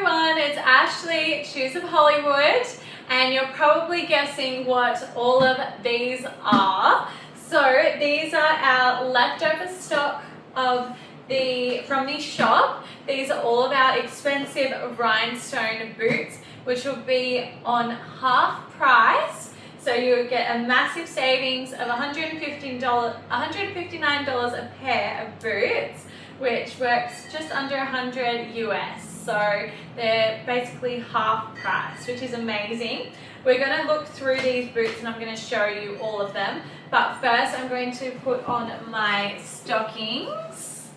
everyone, it's Ashley, Shoes of Hollywood, and you're probably guessing what all of these are. So these are our leftover stock from the shop. These are all of our expensive rhinestone boots, which will be on half price. So you'll get a massive savings of $159 a pair of boots, which works just under 100 US. So they're basically half price, which is amazing. We're going to look through these boots and I'm going to show you all of them. But first I'm going to put on my stockings.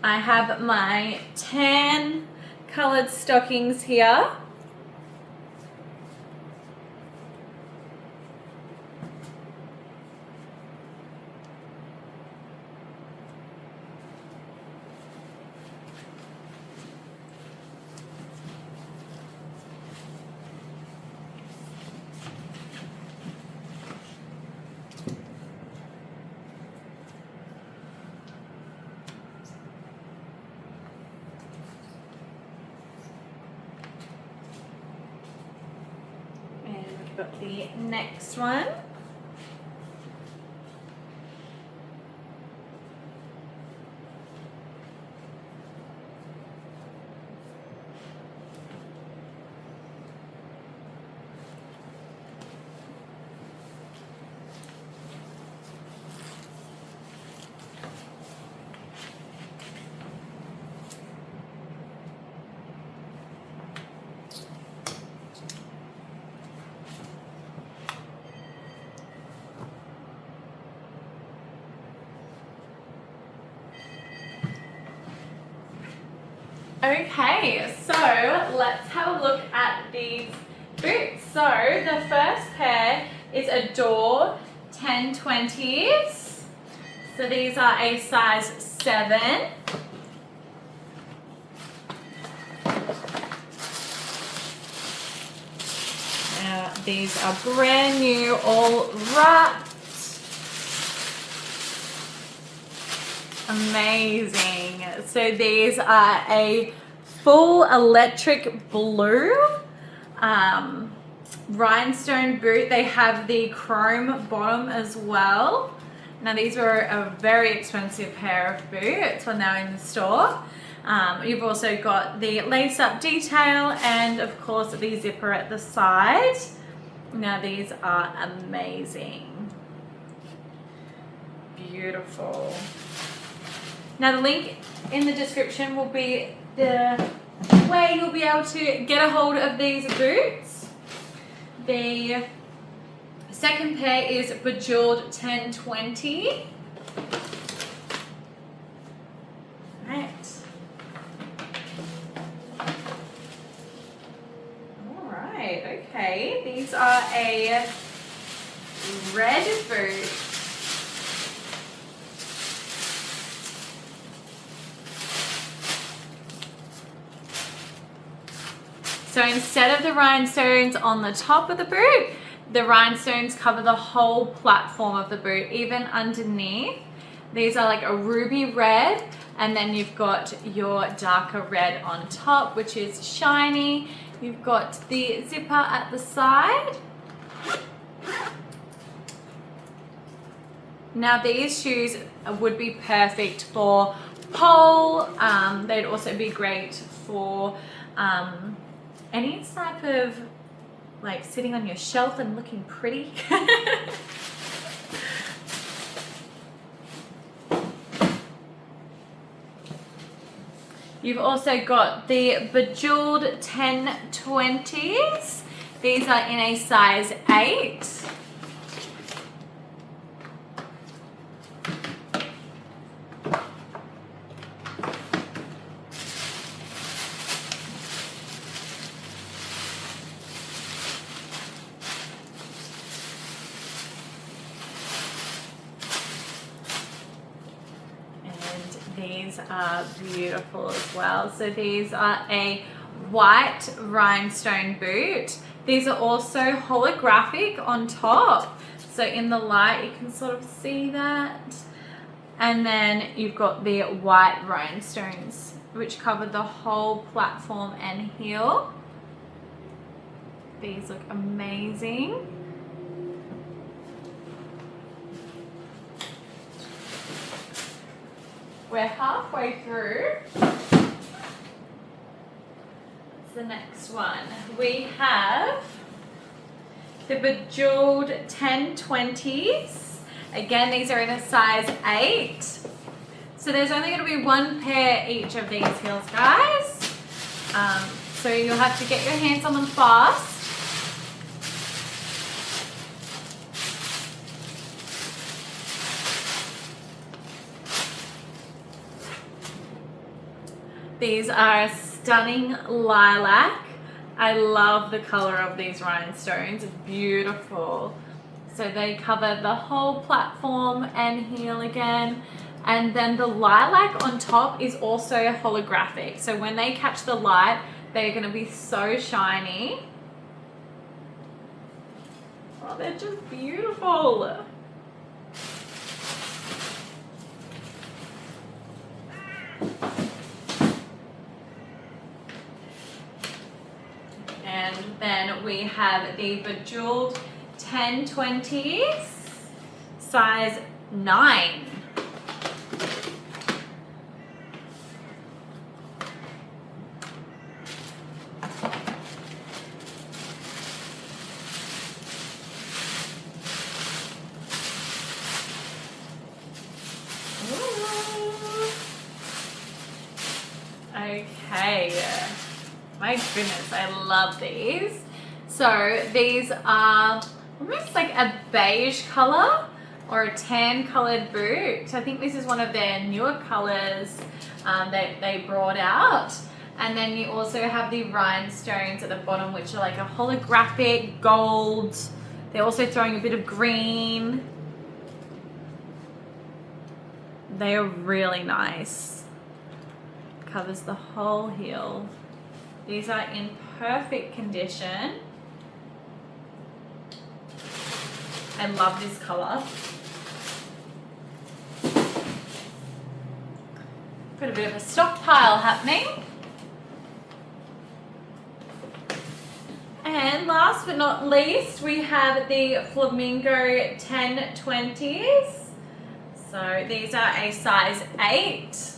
I have my tan coloured stockings here. Got the next one. Okay, so let's have a look at these boots. So the first pair is Adore 1020s. So these are a size 7. These are brand new, all wrapped. Amazing. So these are a full electric blue rhinestone boot. They have the chrome bottom as well. Now these were a very expensive pair of boots when they were in the store. You've also got the lace up detail and of course the zipper at the side. Now these are amazing. Beautiful. Now the link in the description will be the way you'll be able to get a hold of these boots. The second pair is Bejeweled 1020. Alright, okay. These are a red boot. So instead of the rhinestones on the top of the boot, the rhinestones cover the whole platform of the boot, even underneath. These are like a ruby red, and then you've got your darker red on top, which is shiny. You've got the zipper at the side. Now these shoes would be perfect for pole. They'd also be great for any type of like sitting on your shelf and looking pretty. You've also got the Bejeweled 1020s. These are in a size 8. These are beautiful as well. So these are a white rhinestone boot. These are also holographic on top. So in the light, you can sort of see that. And then you've got the white rhinestones, which cover the whole platform and heel. These look amazing. We're halfway through. What's the next one? We have the Bejeweled 1020s. Again, these are in a size 8. So there's only going to be one pair each of these heels, guys. So you'll have to get your hands on them fast. These are stunning lilac. I love the color of these rhinestones. It's beautiful. So they cover the whole platform and heel again. And then the lilac on top is also holographic. So when they catch the light, they're going to be so shiny. Oh, they're just beautiful. And then we have the Bejeweled 1020s, size 9. Okay, my goodness, I love these. So these are almost like a beige color or a tan colored boot. I think this is one of their newer colors that they brought out. And then you also have the rhinestones at the bottom, which are like a holographic gold. They're also throwing a bit of green. They are really nice. Covers the whole heel. These are in perfect condition. I love this color. Got a bit of a stockpile happening. And last but not least, we have the Flamingo 1020s. So these are a size 8.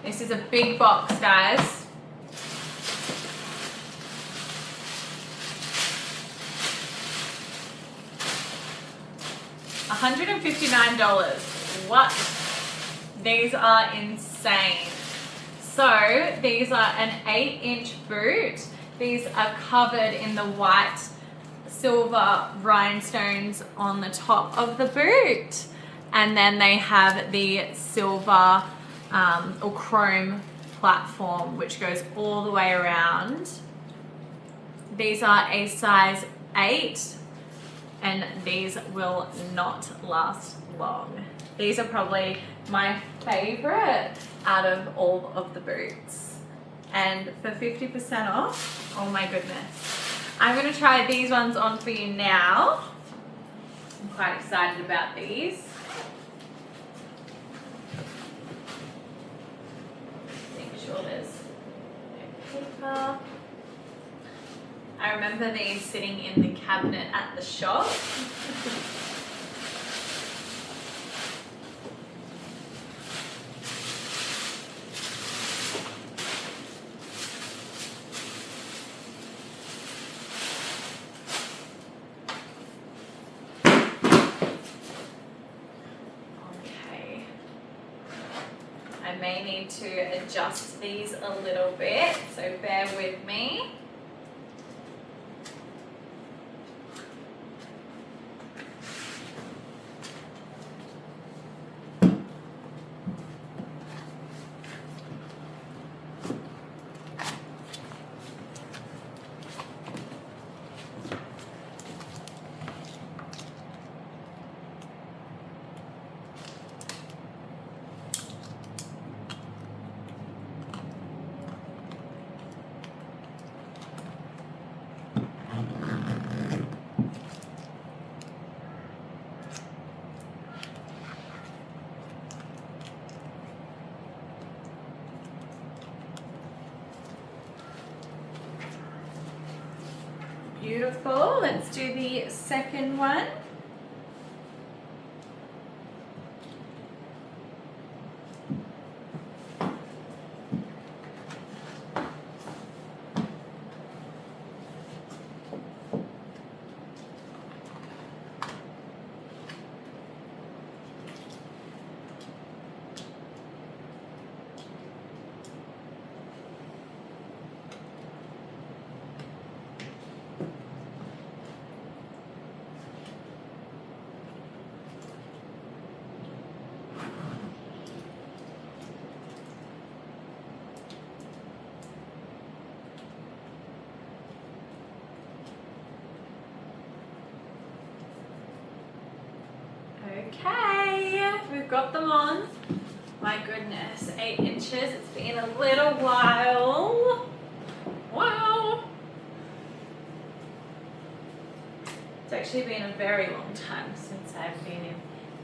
This is a big box, guys. $159. What? These are insane. So these are an 8-inch boot. These are covered in the white silver rhinestones on the top of the boot. And then they have the silver or chrome platform which goes all the way around. These are a size 8 and these will not last long. These are probably my favorite out of all of the boots. And for 50% off, oh my goodness. I'm going to try these ones on for you now. I'm quite excited about these. There's paper. I remember these sitting in the cabinet at the shop. I may need to adjust these a little bit, so bear with me. Beautiful. Let's do the second one. Okay, we've got them on. My goodness, 8 inches. It's been a little while. Wow. It's actually been a very long time since I've been in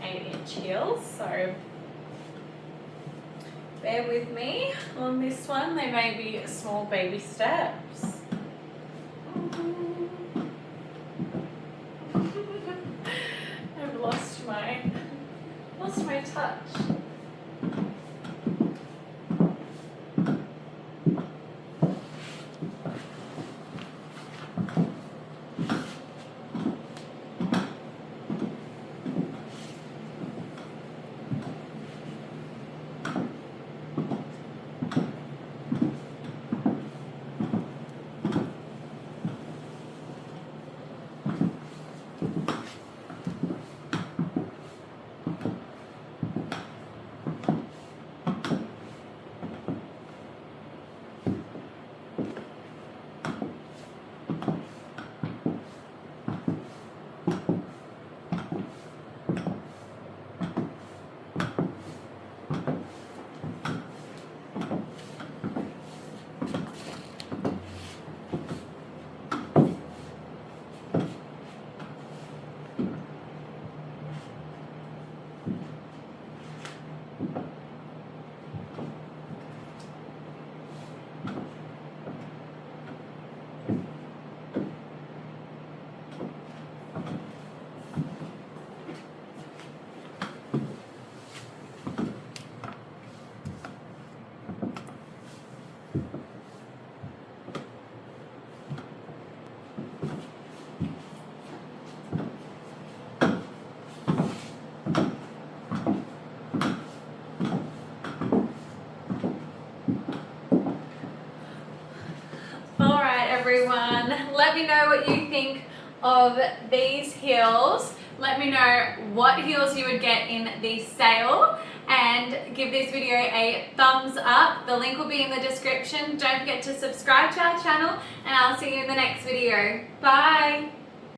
8-inch heels, so bear with me on this one. They may be small baby steps. I've lost my touch. Everyone, let me know what you think of these heels. Let me know what heels you would get in the sale, and give this video a thumbs up. The link will be in the description. Don't forget to subscribe to our channel, and I'll see you in the next video. Bye.